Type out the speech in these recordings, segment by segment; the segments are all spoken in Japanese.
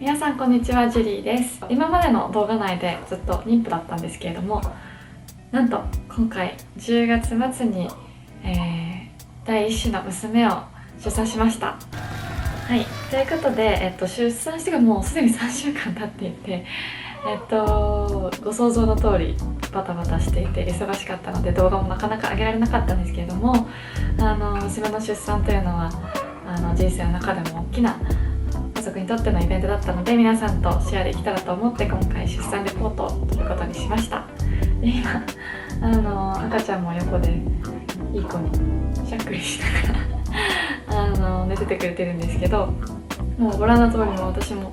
皆さんこんにちは、ジュリーです。今までの動画内でずっと妊婦だったんですけれども、なんと今回10月末に、第1子の娘を出産しました。はい、ということで、出産してからもうすでに3週間経っていて、ご想像の通りバタバタしていて忙しかったので動画もなかなか上げられなかったんですけれども、娘の出産というのは人生の中でも大きな家族にとってのイベントだったので、皆さんとシェアできたらと思って今回出産レポートということにしました。で今赤ちゃんも横でいい子にしゃっくりしながら寝ててくれてるんですけど、もうご覧の通りも私も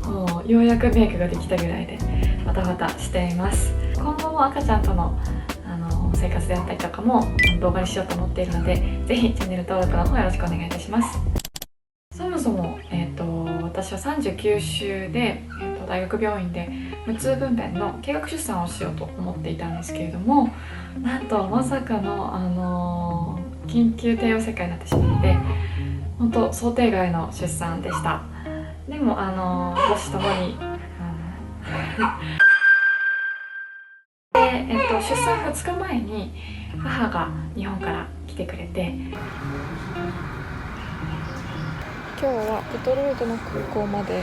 もうようやくメイクができたぐらいでバタバタしています。今後も赤ちゃんとの生活であったりとかも動画にしようと思っているので、ぜひチャンネル登録の方よろしくお願いいたします。そもそも、私は39週で、大学病院で無痛分娩の計画出産をしようと思っていたんですけれども、なんとまさかの、緊急帝王切開になってしまって本当想定外の出産でした。でも母子ともにで、出産2日前に母が日本から来てくれて、今日はペトロイドの空港まで、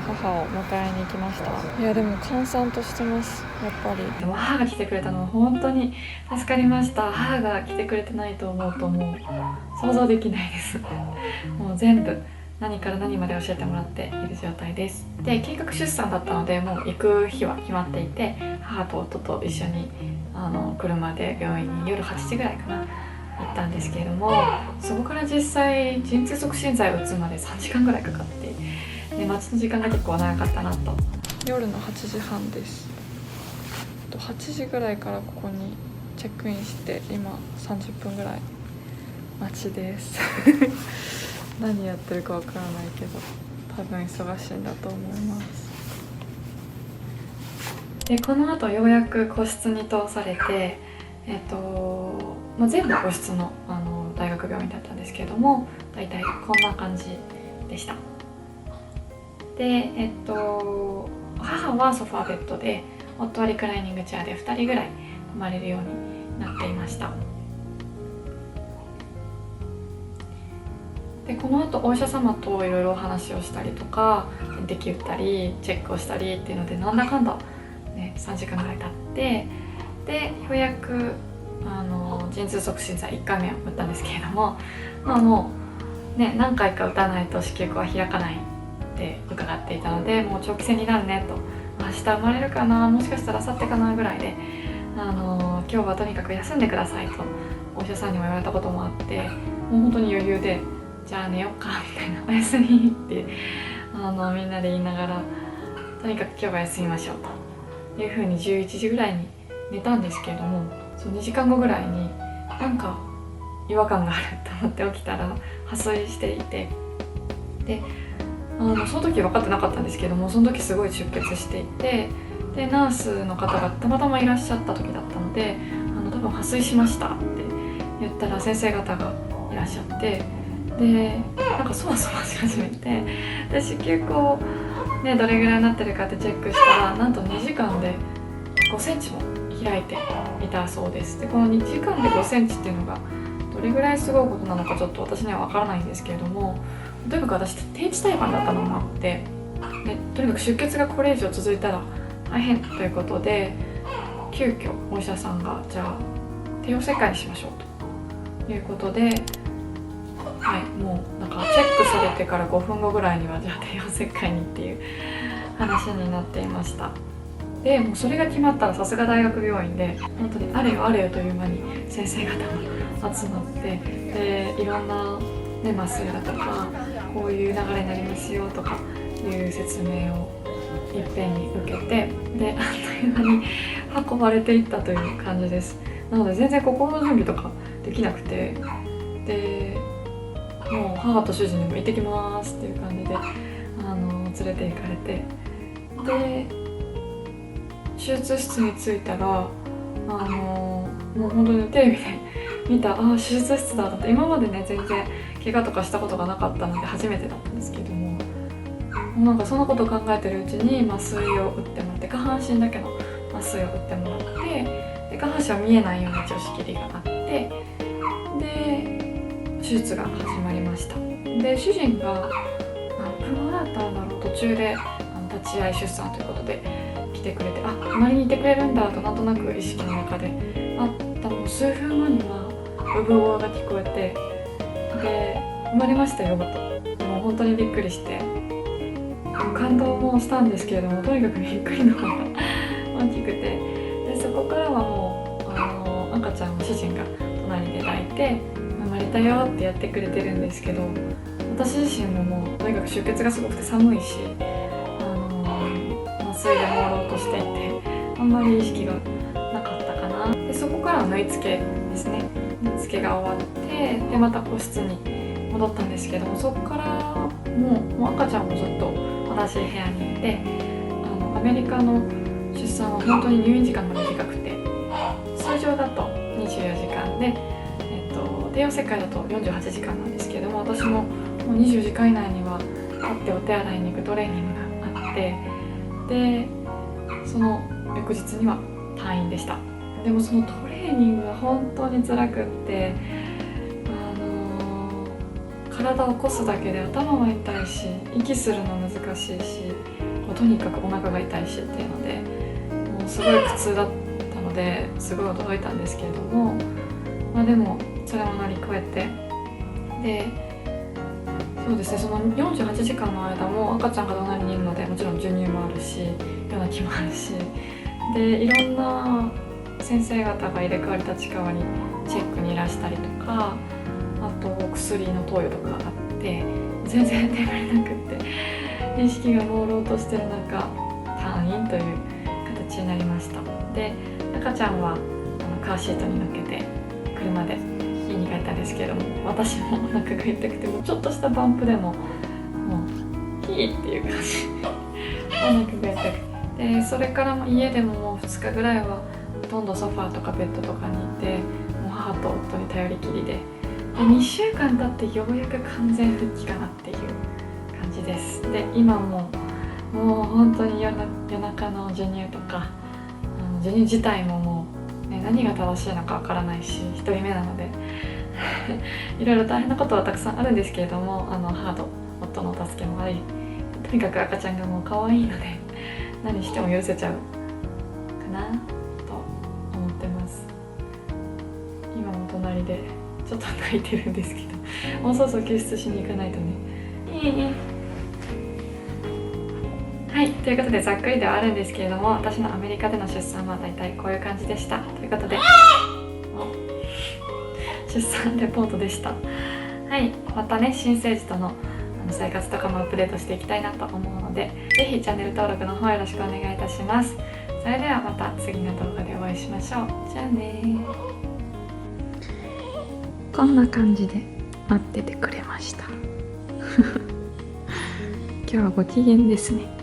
母を迎えに行きました。いやでも閑散としてます、やっぱり。でも母が来てくれたのは本当に助かりました。母が来てくれてないと思うともう想像できないですもう全部何から何まで教えてもらっている状態です。で計画出産だったのでもう行く日は決まっていて、母と夫と一緒に車で病院に夜8時ぐらいかな行ったんですけれども、そこから実際陣痛促進剤を打つまで3時間ぐらいかかって、で待ちの時間が結構長かったなと。夜の8時半です。8時ぐらいからここにチェックインして、今30分ぐらい待ちです何やってるかわからないけど多分忙しいんだと思います。でこの後ようやく個室に通されて、全部個室の、大学病院だったんですけれども、だいたいこんな感じでした。で、母はソファーベッドで、夫はリクライニングチェアで2人ぐらい泊まれるようになっていました。でこの後お医者様といろいろお話をしたりとか、点滴打ったりチェックをしたりっていうのでなんだかんだ、3時間ぐらい経って、でようやく陣痛促進剤1回目を打ったんですけれども、もうね何回か打たないと子宮口は開かないって伺っていたので、もう長期戦になるねと、明日生まれるかな、もしかしたら明後日かなぐらいで、今日はとにかく休んでくださいとお医者さんにも言われたこともあって、もう本当に余裕でじゃあ寝ようかみたいな、おやすみってみんなで言いながら、とにかく今日は休みましょうというふうに11時ぐらいに寝たんですけれども、その2時間後ぐらいになんか違和感があると思って起きたら破水していて、でその時分かってなかったんですけども、その時すごい出血していて、でナースの方がたまたまいらっしゃった時だったので、多分破水しましたって言ったら先生方がいらっしゃって、でなんかそわそわし始めて、で子宮口ねどれぐらいになってるかってチェックしたら、なんと2時間で5センチも開いていたそうです。でこの2時間で5センチっていうのがどれぐらいすごいことなのかちょっと私には分からないんですけれども、とにかく私低地胎盤だったのもあって、でとにかく出血がこれ以上続いたら大変ということで、急遽お医者さんがじゃあ帝王切開にしましょうということで、はい、もうなんかチェックされてから5分後ぐらいにはじゃあ帝王切開にっていう話になっていました。でもうそれが決まったらさすが大学病院で本当にあれよあれよという間に先生方が集まって、でいろんな、麻酔だとかこういう流れになりますよとかいう説明をいっぺんに受けて、であっという間に運ばれていったという感じです。なので全然心の準備とかできなくて、でもう母と主人にも行ってきますっていう感じで連れて行かれて、で手術室に着いたらもう本当にテレビで見た手術室だって、今までね全然怪我とかしたことがなかったので初めてだったんですけども、なんかそのことを考えてるうちに麻酔を打ってもらって、下半身だけの麻酔を打ってもらって、で下半身は見えないように一応仕切りがあって、で手術が始まりました。で主人がどうだったんだろう、途中で立ち会い出産ということで来てくれて、隣にいてくれるんだとなんとなく意識の中であったの。数分後には産声が聞こえて、で生まれましたよと、もう本当にびっくりして、感動もしたんですけれども、とにかくびっくりの方が大きくて、でそこからはもう赤ちゃんを主人が隣で抱いて生まれたよってやってくれてるんですけど、私自身ももうとにかく出血がすごくて寒いし、麻酔で朦朧としていて、あんまり意識がなかったかな。でそこから縫い付けですね、縫い付けが終わって、でまた個室に戻ったんですけども、そこからもう赤ちゃんもずっと同じ部屋にいて、アメリカの出産は本当に入院時間が短くて、通常だと24時間で、帝王切開だと48時間なんですけども、私ももう24時間以内には立ってお手洗いに行くトレーニングがあって、でその翌日には退院でした。でもそのトレーニングが本当に辛くって、体を起こすだけで頭は痛いし、息するの難しいし、とにかくお腹が痛いしっていうので、もうすごい苦痛だったので、すごい驚いたんですけれども、でもそれを乗り越えて、でそうですね、その48時間の間も赤ちゃんが隣にいるので、もちろん授乳もあるし、夜泣きもあるし、でいろんな先生方が入れ替わり立ち替わりチェックにいらしたりとか、あと薬の投与とかがあって、全然眠れなくって、意識が朦朧としてる中退院という形になりました。で赤ちゃんはカーシートに乗っけて車で家に帰ったんですけれども、私もお腹が痛くて、もうちょっとしたバンプでももうヒーっていう感じお腹が痛くて、でそれからも家でももう2日ぐらいはほとんどソファーとかベッドとかにいて、もう母と夫に頼りきりで、2週間経ってようやく完全復帰かなっていう感じです。で今もう本当に夜中の授乳とか、授乳自体ももう、何が正しいのかわからないし、1人目なのでいろいろ大変なことはたくさんあるんですけれども、母と夫のお助けもあり、とにかく赤ちゃんがもう可愛いので何しても許せちゃうかなと思ってます。今も隣でちょっと泣いてるんですけど、もうそろそろ救出しに行かないとね。はい、ということでざっくりではあるんですけれども、私のアメリカでの出産はだいたいこういう感じでした。ということで出産レポートでした。はい、またね、新生児との生活とかもアップデートしていきたいなと思うので、ぜひチャンネル登録の方よろしくお願いいたします。それではまた次の動画でお会いしましょう。じゃあね。こんな感じで待っててくれました今日はご機嫌ですね。